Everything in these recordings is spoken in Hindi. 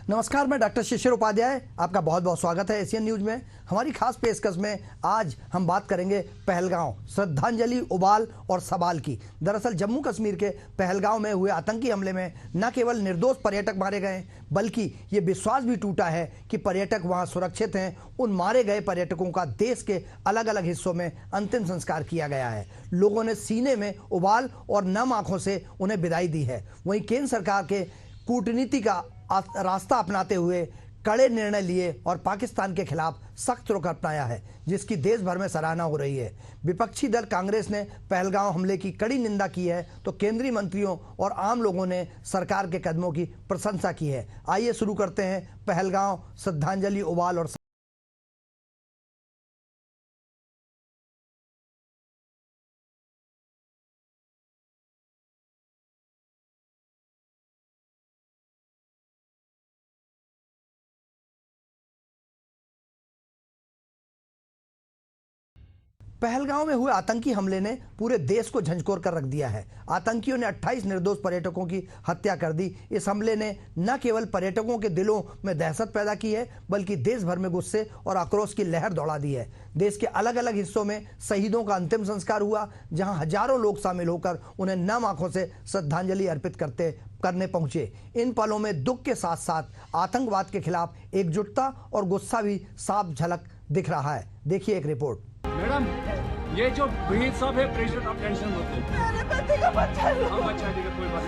नमस्कार, मैं डॉक्टर शिशिर उपाध्याय, आपका बहुत बहुत स्वागत है एशियन न्यूज में। हमारी खास पेशकश में आज हम बात करेंगे पहलगांव, श्रद्धांजलि, उबाल और सवाल की। दरअसल जम्मू कश्मीर के पहलगांव में हुए आतंकी हमले में न केवल निर्दोष पर्यटक मारे गए, बल्कि ये विश्वास भी टूटा है कि पर्यटक वहां सुरक्षित हैं। उन मारे गए पर्यटकों का देश के अलग अलग हिस्सों में अंतिम संस्कार किया गया है। लोगों ने सीने में उबाल और नम आंखों से उन्हें विदाई दी है। वहीं केंद्र सरकार के कूटनीति का रास्ता अपनाते हुए कड़े निर्णय लिए और पाकिस्तान के खिलाफ सख्त रुख अपनाया है, जिसकी देश भर में सराहना हो रही है। विपक्षी दल कांग्रेस ने पहलगांव हमले की कड़ी निंदा की है, तो केंद्रीय मंत्रियों और आम लोगों ने सरकार के कदमों की प्रशंसा की है। आइए शुरू करते हैं पहलगांव, श्रद्धांजलि, उबाल और पहलगांव में हुए आतंकी हमले ने पूरे देश को झंझोर कर रख दिया है। आतंकियों ने 28 निर्दोष पर्यटकों की हत्या कर दी। इस हमले ने न केवल पर्यटकों के दिलों में दहशत पैदा की है, बल्कि देश भर में गुस्से और आक्रोश की लहर दौड़ा दी है। देश के अलग अलग हिस्सों में शहीदों का अंतिम संस्कार हुआ, जहां हजारों लोग शामिल होकर उन्हें नम आंखों से श्रद्धांजलि अर्पित करने पहुंचे। इन पलों में दुख के साथ साथ आतंकवाद के खिलाफ एकजुटता और गुस्सा भी साफ झलक दिख रहा है। देखिए एक रिपोर्ट। मैडम, ये जो भीड़ सब है, प्रेशर, आप टेंशन मत लो। मेरे पति का बच्चा लो। हाँ, बच्चा ठीक है, कोई बात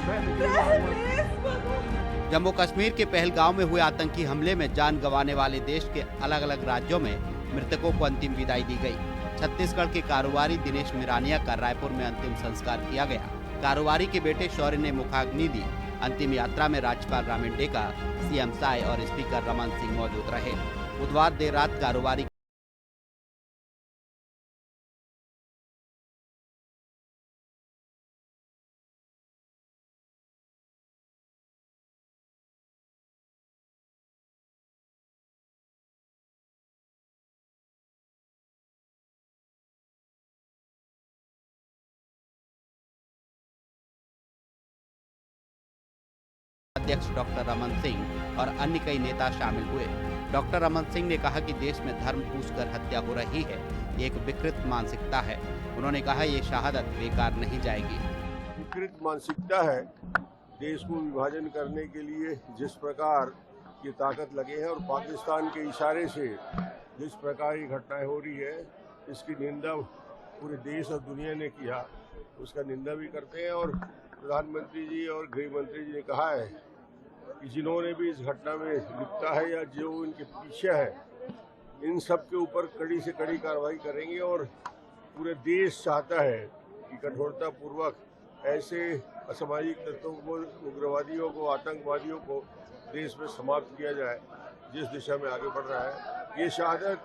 नहीं। जम्मू कश्मीर के पहलगांव में हुए आतंकी हमले में जान गंवाने वाले देश के अलग अलग राज्यों में मृतकों को अंतिम विदाई दी गई। छत्तीसगढ़ के कारोबारी दिनेश मिरानिया का रायपुर में अंतिम संस्कार किया गया। कारोबारी के बेटे शौर्य ने मुखाग्नि दी। अंतिम यात्रा में राज्यपाल रामेन डेका, सीएम साय और स्पीकर रमन सिंह मौजूद रहे। बुधवार देर रात कारोबारी अध्यक्ष डॉक्टर रमन सिंह और अन्य कई नेता शामिल हुए। डॉक्टर रमन सिंह ने कहा कि देश में धर्म पूछकर हत्या हो रही है, ये एक विकृत मानसिकता है। उन्होंने कहा ये शहादत बेकार नहीं जाएगी। विकृत मानसिकता है। देश को विभाजन करने के लिए जिस प्रकार ये ताकत लगे हैं और पाकिस्तान के इशारे से जिस प्रकार ये घटनाएं हो रही है, इसकी निंदा पूरे देश और दुनिया ने किया, उसका निंदा भी करते हैं। और प्रधानमंत्री जी और गृह मंत्री जी ने कहा है कि जिन्होंने भी इस घटना में लिप्ता है या जो इनके पीछे है, इन सब के ऊपर कड़ी से कड़ी कार्रवाई करेंगे। और पूरे देश चाहता है कि कठोरता पूर्वक ऐसे असामाजिक तत्वों को, उग्रवादियों को, आतंकवादियों को देश में समाप्त किया जाए। जिस दिशा में आगे बढ़ रहा है ये शहादत,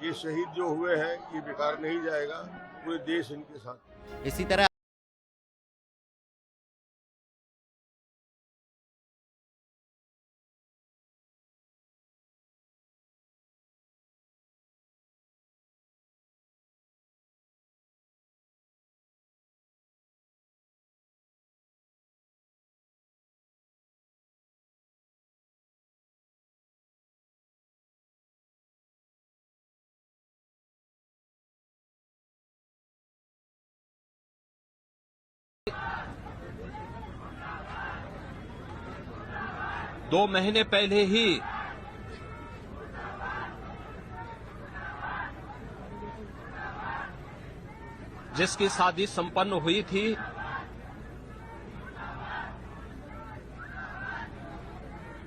ये शहीद जो हुए हैं, ये बेकार नहीं जाएगा। पूरे देश इनके साथ। इसी तरह दो महीने पहले ही जिसकी शादी संपन्न हुई थी,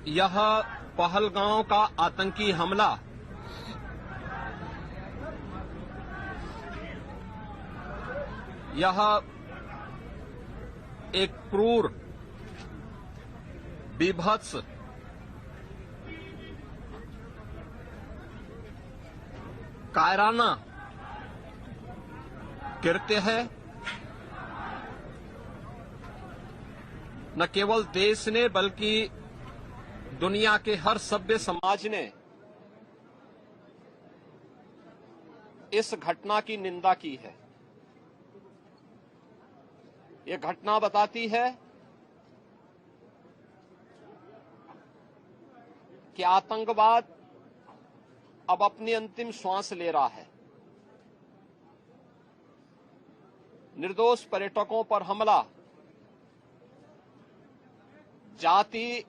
यह पहलगांव का आतंकी हमला यह एक क्रूर, विभत्स, कायराना कृत्य है। न केवल देश ने बल्कि दुनिया के हर सभ्य समाज ने इस घटना की निंदा की है। ये घटना बताती है कि आतंकवाद अब अपनी अंतिम श्वास ले रहा है। निर्दोष पर्यटकों पर हमला जाति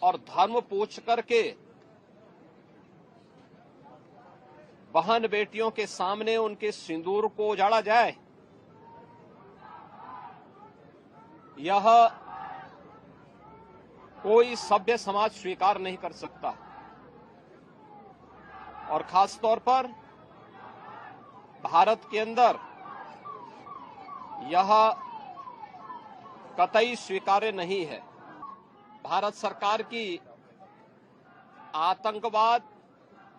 और धर्म पूछ करके बहन बेटियों के सामने उनके सिंदूर को उजाड़ा जाए, यह कोई सभ्य समाज स्वीकार नहीं कर सकता। और खास तौर पर भारत के अंदर यह कतई स्वीकार्य नहीं है। भारत सरकार की आतंकवाद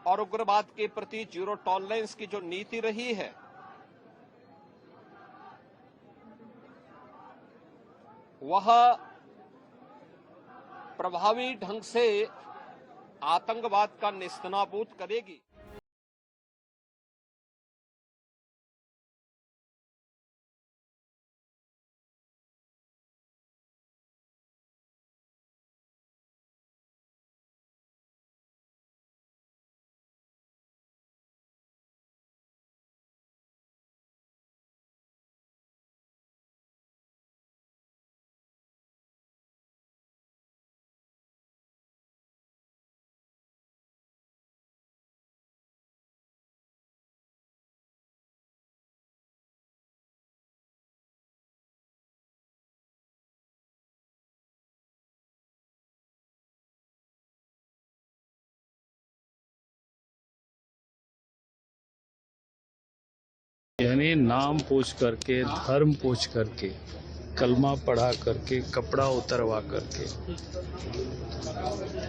और उग्रवाद के प्रति जीरो टॉलरेंस की जो नीति रही है, वह प्रभावी ढंग से आतंकवाद का नेस्तनाबूद करेगी। यानी नाम पूछ करके, धर्म पूछ करके, कलमा पढ़ा करके, कपड़ा उतरवा करके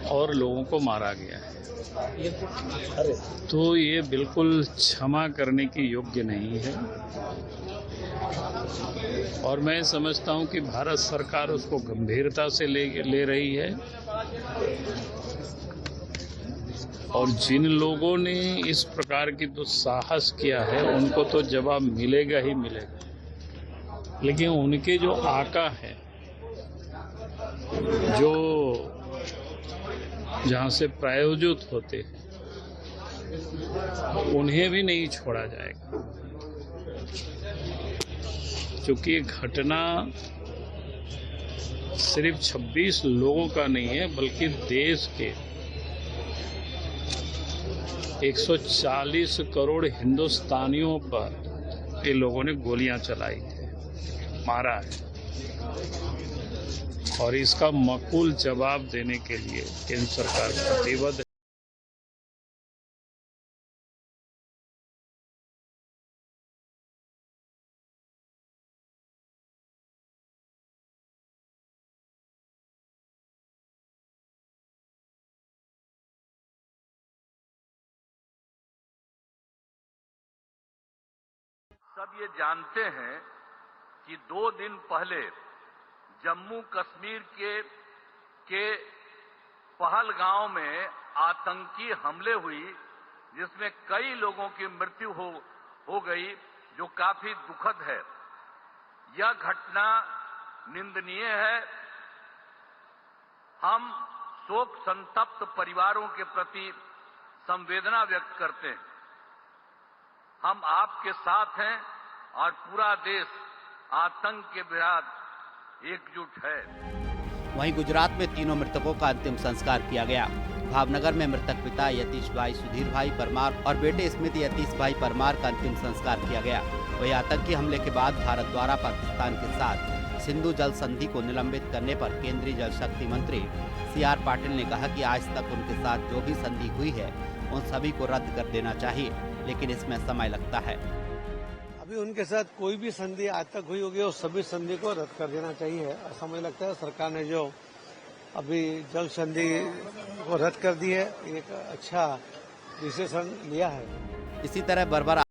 और लोगों को मारा गया है। तो ये बिल्कुल क्षमा करने की योग्य नहीं है और मैं समझता हूं कि भारत सरकार उसको गंभीरता से ले रही है और जिन लोगों ने इस प्रकार की दुस्साहस किया है उनको तो जवाब मिलेगा ही मिलेगा। लेकिन उनके जो आका हैं, जो जहां से प्रायोजित होते हैं, उन्हें भी नहीं छोड़ा जाएगा। क्योंकि घटना सिर्फ 26 लोगों का नहीं है, बल्कि देश के 140 करोड़ हिंदुस्तानियों पर ये लोगों ने गोलियां चलाई है, मारा है और इसका माकूल जवाब देने के लिए केंद्र सरकार प्रतिबद्ध है। सब ये जानते हैं कि 2 दिन पहले जम्मू कश्मीर के पहलगांव में आतंकी हमले हुई, जिसमें कई लोगों की मृत्यु हो गई, जो काफी दुखद है। यह घटना निंदनीय है। हम शोक संतप्त परिवारों के प्रति संवेदना व्यक्त करते हैं। हम आपके साथ हैं और पूरा देश आतंक के विरुद्ध एकजुट है। वहीं गुजरात में तीनों मृतकों का अंतिम संस्कार किया गया। भावनगर में मृतक पिता यतीश भाई सुधीर भाई परमार और बेटे स्मित यतीश भाई परमार का अंतिम संस्कार किया गया। वहीं आतंकी हमले के बाद भारत द्वारा पाकिस्तान के साथ सिंधु जल संधि को निलंबित करने पर केंद्रीय जल शक्ति मंत्री CR पाटिल ने कहा कि आज तक उनके साथ जो भी संधि हुई है उन सभी को रद्द कर देना चाहिए, लेकिन इसमें समय लगता है। अभी उनके साथ कोई भी संधि आज तक हुई होगी और सभी संधि को रद्द कर देना चाहिए। ऐसा मुझे लगता है सरकार ने जो अभी जल संधि को रद्द कर दी है, एक अच्छा डिसीजन लिया है। इसी तरह बर्बर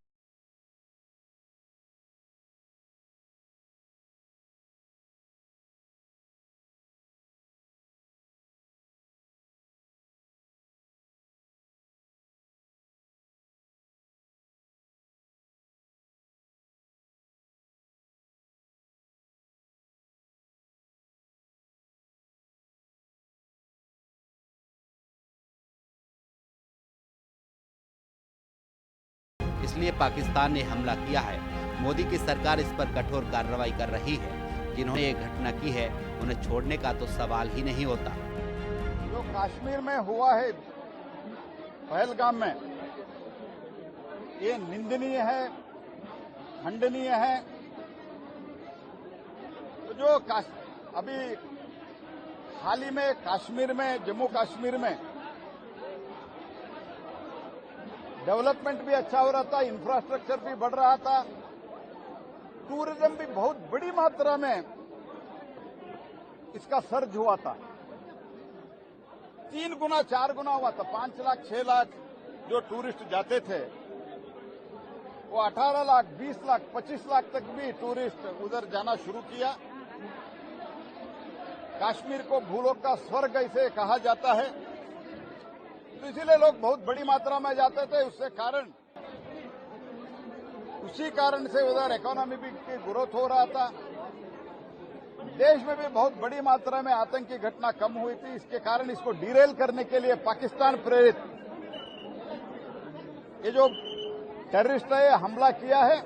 इसलिए पाकिस्तान ने हमला किया है। मोदी की सरकार इस पर कठोर कार्रवाई कर रही है। जिन्होंने ये घटना की है उन्हें छोड़ने का तो सवाल ही नहीं होता। जो कश्मीर में हुआ है पहलगाम में, ये निंदनीय है, खंडनीय है। तो जो अभी हाल ही में कश्मीर में, जम्मू कश्मीर में डेवलपमेंट भी अच्छा हो रहा था, इंफ्रास्ट्रक्चर भी बढ़ रहा था, टूरिज्म भी बहुत बड़ी मात्रा में इसका सर्ज हुआ था। 3 गुना 4 गुना हुआ था। 5 लाख 6 लाख जो टूरिस्ट जाते थे वो 18 लाख 20 लाख 25 लाख तक भी टूरिस्ट उधर जाना शुरू किया। कश्मीर को भूलोक का स्वर्ग ऐसे कहा जाता है, तो इसीलिए लोग बहुत बड़ी मात्रा में जाते थे। उसी कारण से उधर इकोनॉमी भी की ग्रोथ हो रहा था। देश में भी बहुत बड़ी मात्रा में आतंकी घटना कम हुई थी। इसके कारण इसको डिरेल करने के लिए पाकिस्तान प्रेरित ये जो टेररिस्ट है हमला किया है।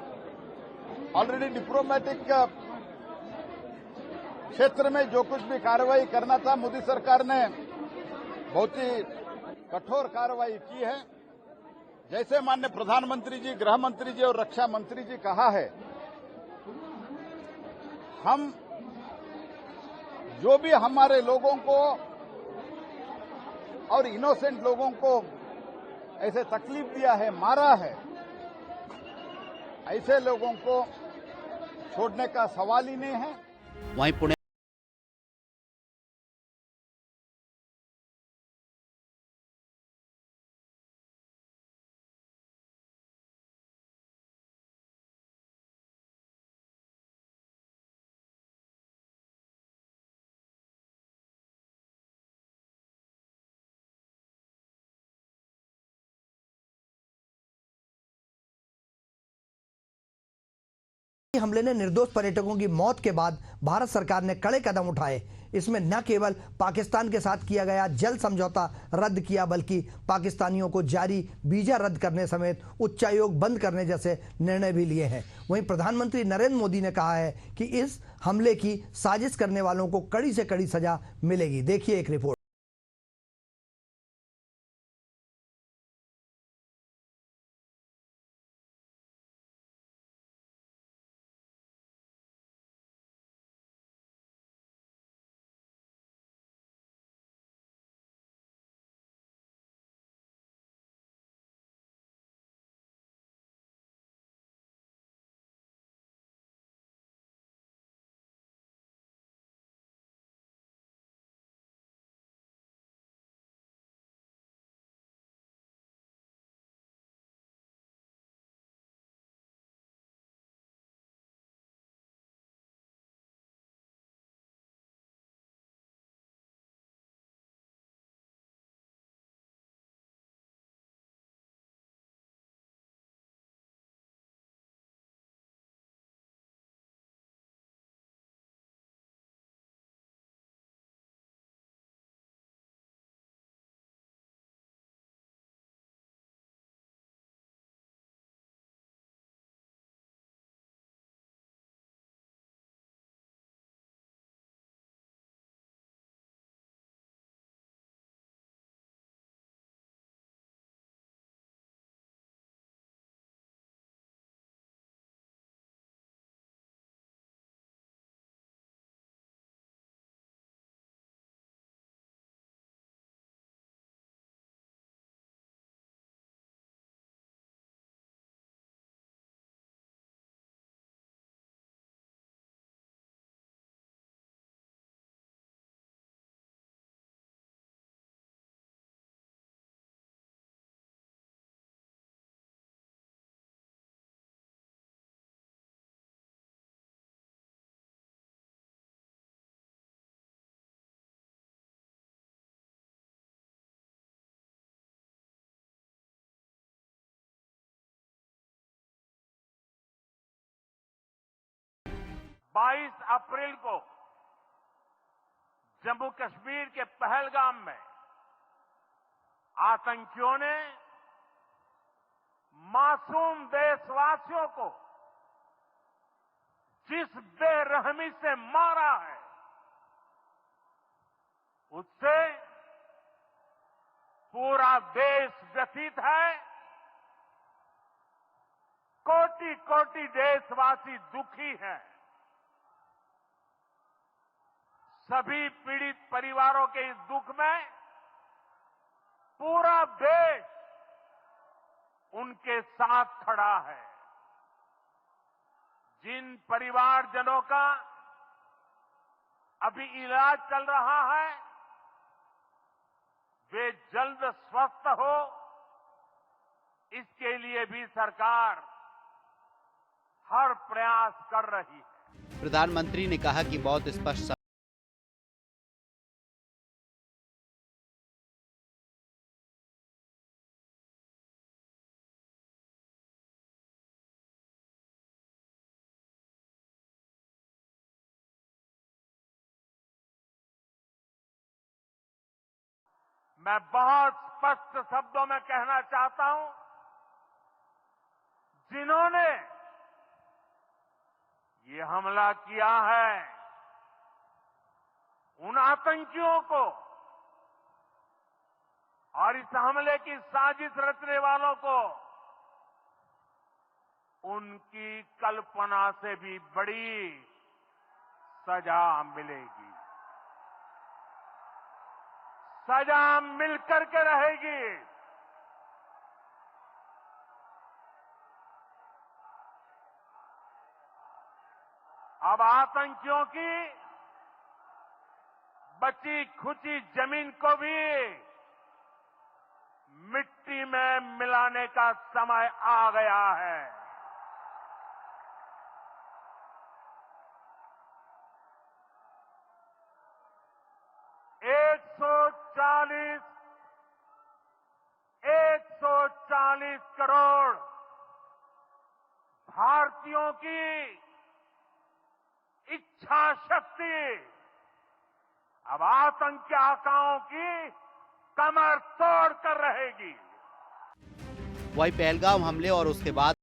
ऑलरेडी डिप्लोमेटिक क्षेत्र में जो कुछ भी कार्रवाई करना था, मोदी सरकार ने बहुत ही कठोर कार्रवाई की है। जैसे माननीय प्रधानमंत्री जी, गृह मंत्री जी और रक्षा मंत्री जी कहा है, हम जो भी हमारे लोगों को और इनोसेंट लोगों को ऐसे तकलीफ दिया है, मारा है, ऐसे लोगों को छोड़ने का सवाल ही नहीं है। वहीं पुणे हमले ने निर्दोष पर्यटकों की मौत के बाद भारत सरकार ने कड़े कदम उठाए। इसमें न केवल पाकिस्तान के साथ किया गया जल समझौता रद्द किया, बल्कि पाकिस्तानियों को जारी वीजा रद्द करने समेत उच्चायोग बंद करने जैसे निर्णय भी लिए हैं। वहीं प्रधानमंत्री नरेंद्र मोदी ने कहा है कि इस हमले की साजिश करने वालों को कड़ी से कड़ी सजा मिलेगी। देखिए एक रिपोर्ट। बाईस अप्रैल को जम्मू कश्मीर के पहलगाम में आतंकियों ने मासूम देशवासियों को जिस बेरहमी से मारा है, उससे पूरा देश व्यथित है। कोटि कोटि देशवासी दुखी हैं। सभी पीड़ित परिवारों के इस दुख में पूरा देश उनके साथ खड़ा है। जिन परिवारजनों का अभी इलाज चल रहा है, वे जल्द स्वस्थ हो, इसके लिए भी सरकार हर प्रयास कर रही है। प्रधानमंत्री ने कहा कि बहुत स्पष्ट मैं बहुत स्पष्ट शब्दों में कहना चाहता हूं, जिन्होंने ये हमला किया है, उन आतंकियों को और इस हमले की साजिश रचने वालों को उनकी कल्पना से भी बड़ी सजा मिलेगी। सजा मिलकर के रहेगी। अब आतंकियों की बची खुची जमीन को भी मिट्टी में मिलाने का समय आ गया है। $140 करोड़ भारतीयों की इच्छा शक्ति अब आतंकी आकाओं की कमर तोड़ कर रहेगी। वही पहलगाम हमले और उसके बाद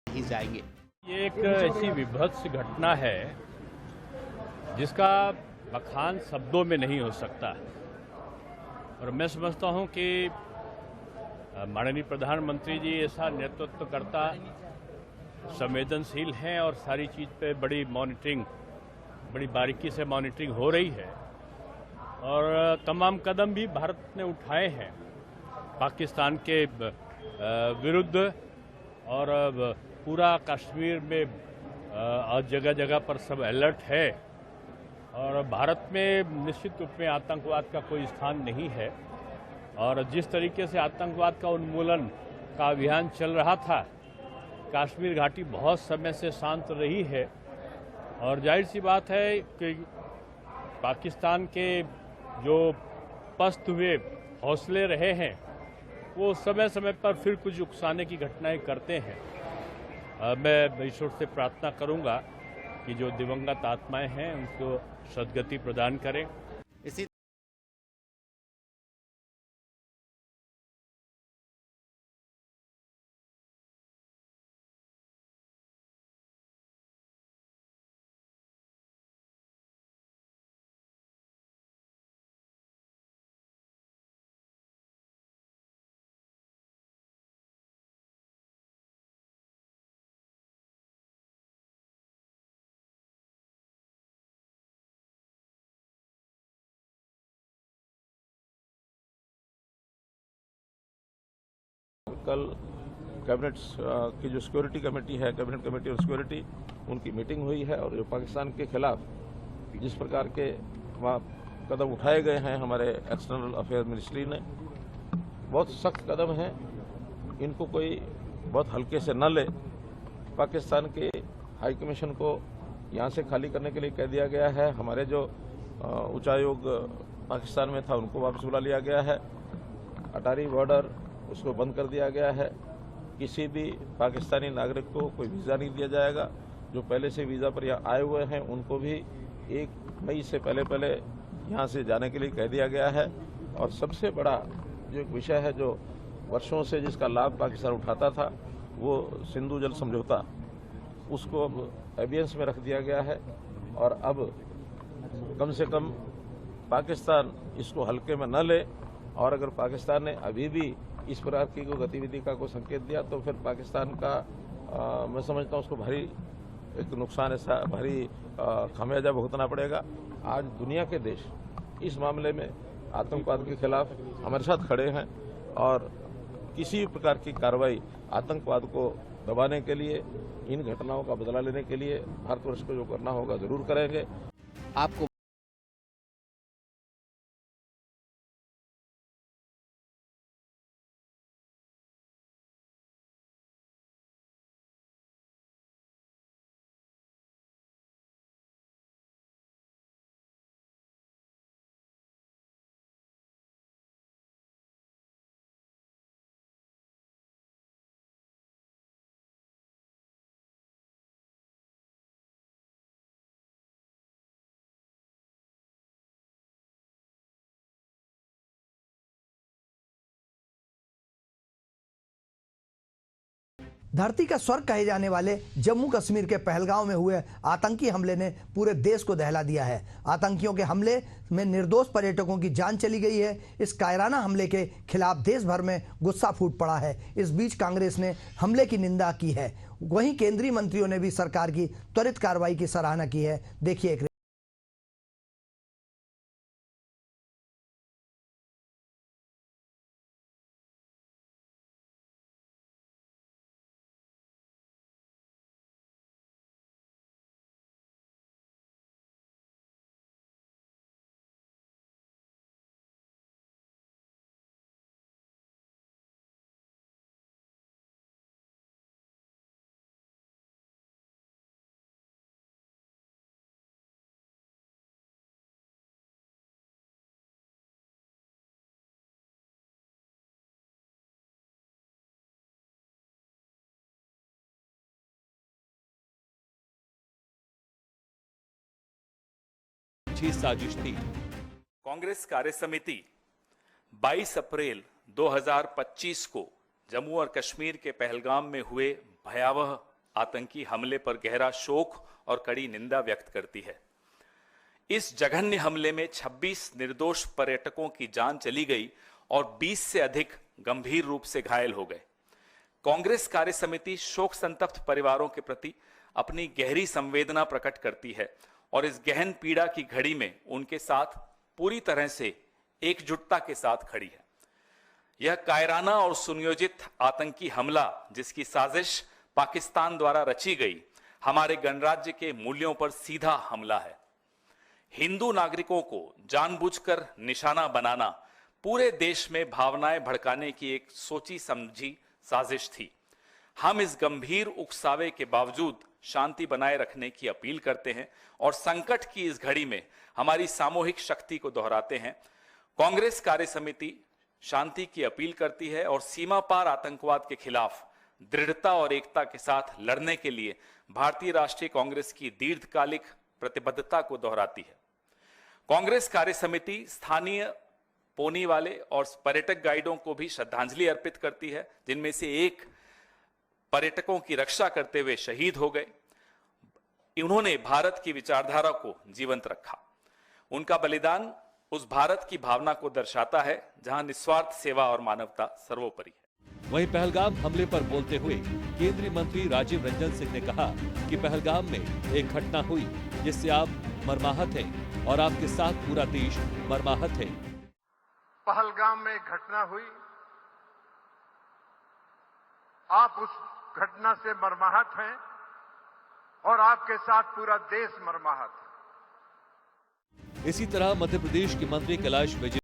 ही जाएंगे। ये एक ऐसी विभत्स घटना है जिसका बखान शब्दों में नहीं हो सकता, और मैं समझता हूं कि माननीय प्रधानमंत्री जी ऐसा नेतृत्व करता, संवेदनशील हैं और सारी चीज पे बड़ी मॉनिटरिंग, बड़ी बारीकी से मॉनिटरिंग हो रही है, और तमाम कदम भी भारत ने उठाए हैं पाकिस्तान के विरुद्ध, और पूरा कश्मीर में जगह जगह पर सब अलर्ट है, और भारत में निश्चित रूप में आतंकवाद का कोई स्थान नहीं है। और जिस तरीके से आतंकवाद का उन्मूलन का अभियान चल रहा था, कश्मीर घाटी बहुत समय से शांत रही है, और जाहिर सी बात है कि पाकिस्तान के जो पस्त हुए हौसले रहे हैं, वो समय समय पर फिर कुछ उकसाने की घटनाएं करते हैं। मैं ईश्वर से प्रार्थना करूंगा कि जो दिवंगत आत्माएं हैं उनको सद्गति प्रदान करें। इसी कल कैबिनेट की जो सिक्योरिटी कमेटी है, कैबिनेट कमेटी ऑन सिक्योरिटी, उनकी मीटिंग हुई है, और जो पाकिस्तान के खिलाफ जिस प्रकार के वहाँ कदम उठाए गए हैं हमारे एक्सटर्नल अफेयर मिनिस्ट्री ने, बहुत सख्त कदम हैं। इनको कोई बहुत हल्के से न ले। पाकिस्तान के हाई कमीशन को यहाँ से खाली करने के लिए कह दिया गया है। हमारे जो उच्चायोग पाकिस्तान में था उनको वापस बुला लिया गया है। अटारी बॉर्डर उसको बंद कर दिया गया है। किसी भी पाकिस्तानी नागरिक को कोई वीज़ा नहीं दिया जाएगा। जो पहले से वीज़ा पर यहाँ आए हुए हैं उनको भी 1 मई से पहले यहाँ से जाने के लिए कह दिया गया है। और सबसे बड़ा जो एक विषय है जो वर्षों से जिसका लाभ पाकिस्तान उठाता था वो सिंधु जल समझौता, उसको अब एबियंस में रख दिया गया है। और अब कम से कम पाकिस्तान इसको हल्के में न ले। और अगर पाकिस्तान ने अभी भी इस प्रकार की कोई गतिविधि का कोई संकेत दिया तो फिर पाकिस्तान का मैं समझता हूँ उसको भारी एक नुकसान, ऐसा भारी खामियाजा भुगतना पड़ेगा। आज दुनिया के देश इस मामले में आतंकवाद के खिलाफ हमारे साथ खड़े हैं और किसी प्रकार की कार्रवाई आतंकवाद को दबाने के लिए, इन घटनाओं का बदला लेने के लिए भारतवर्ष को जो करना होगा जरूर करेंगे। आपको धरती का स्वर्ग कहे जाने वाले जम्मू कश्मीर के पहलगांव में हुए आतंकी हमले ने पूरे देश को दहला दिया है। आतंकियों के हमले में निर्दोष पर्यटकों की जान चली गई है। इस कायराना हमले के खिलाफ देश भर में गुस्सा फूट पड़ा है। इस बीच कांग्रेस ने हमले की निंदा की है। वहीं केंद्रीय मंत्रियों ने भी सरकार की त्वरित कार्रवाई की सराहना की है। देखिए एक साजिश थी। कांग्रेस कार्य समिति 22 अप्रैल 2025 को जम्मू और कश्मीर के पहलगाम में हुए भयावह आतंकी हमले पर गहरा शोक और कड़ी निंदा व्यक्त करती है। इस जघन्य हमले में 26 निर्दोष पर्यटकों की जान चली गई और 20 से अधिक गंभीर रूप से घायल हो गए। कांग्रेस कार्य समिति शोक संतप्त परिवारों के प्रति अपनी गहरी संवेदना प्रकट करती है और इस गहन पीड़ा की घड़ी में उनके साथ पूरी तरह से एकजुटता के साथ खड़ी है। यह कायराना और सुनियोजित आतंकी हमला, जिसकी साजिश पाकिस्तान द्वारा रची गई, हमारे गणराज्य के मूल्यों पर सीधा हमला है। हिंदू नागरिकों को जानबूझकर निशाना बनाना पूरे देश में भावनाएं भड़काने की एक सोची समझी साजिश थी। हम इस गंभीर उकसावे के बावजूद शांति बनाए रखने की अपील करते हैं और संकट की इस घड़ी में हमारी सामूहिक शक्ति को दोहराते हैं। कांग्रेस कार्य समिति शांति की अपील करती है और सीमा पार आतंकवाद के खिलाफ दृढ़ता और एकता के साथ लड़ने के लिए भारतीय राष्ट्रीय कांग्रेस की दीर्घकालिक प्रतिबद्धता को दोहराती है। कांग्रेस कार्य समिति स्थानीय पोनी वाले और पर्यटक गाइडों को भी श्रद्धांजलि अर्पित करती है, जिनमें से एक पर्यटकों की रक्षा करते हुए शहीद हो गए। उन्होंने भारत की विचारधारा को जीवंत रखा। उनका बलिदान उस भारत की भावना को दर्शाता है जहां निस्वार्थ सेवा और मानवता सर्वोपरि है। वहीं पहलगाम हमले पर बोलते हुए केंद्रीय मंत्री राजीव रंजन सिंह ने कहा कि पहलगाम में एक घटना हुई जिससे आप मर्माहत हैं और आपके साथ पूरा देश मर्माहत है। पहलगाम में एक घटना हुई, आप उस घटना से मर्माहत हैं और आपके साथ पूरा देश मर्माहत है। इसी तरह मध्य प्रदेश के मंत्री कैलाश विजय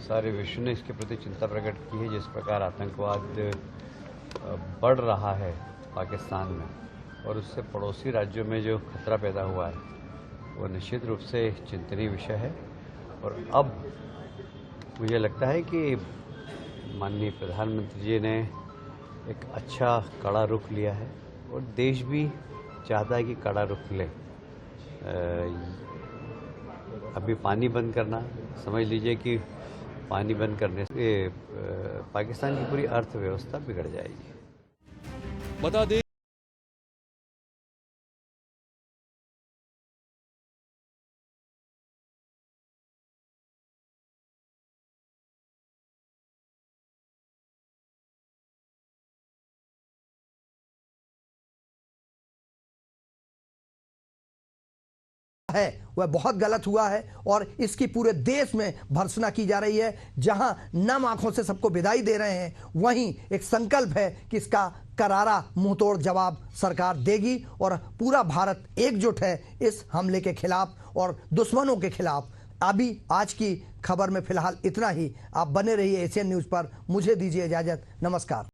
सारे विश्व ने इसके प्रति चिंता प्रकट की है। जिस प्रकार आतंकवाद बढ़ रहा है पाकिस्तान में और उससे पड़ोसी राज्यों में जो खतरा पैदा हुआ है वो निश्चित रूप से चिंतनीय विषय है। और अब मुझे लगता है कि माननीय प्रधानमंत्री जी ने एक अच्छा कड़ा रुख लिया है और देश भी चाहता है कि कड़ा रुख ले। अभी पानी बंद करना, समझ लीजिए कि पानी बंद करने से पाकिस्तान की पूरी अर्थव्यवस्था बिगड़ जाएगी। बता दें है वह बहुत गलत हुआ है और इसकी पूरे देश में भर्त्सना की जा रही है। जहां नम आंखों से सबको विदाई दे रहे हैं, वहीं एक संकल्प है कि इसका करारा मुंहतोड़ जवाब सरकार देगी और पूरा भारत एकजुट है इस हमले के खिलाफ और दुश्मनों के खिलाफ। अभी आज की खबर में फिलहाल इतना ही। आप बने रहिए एशियन न्यूज पर। मुझे दीजिए इजाजत। नमस्कार।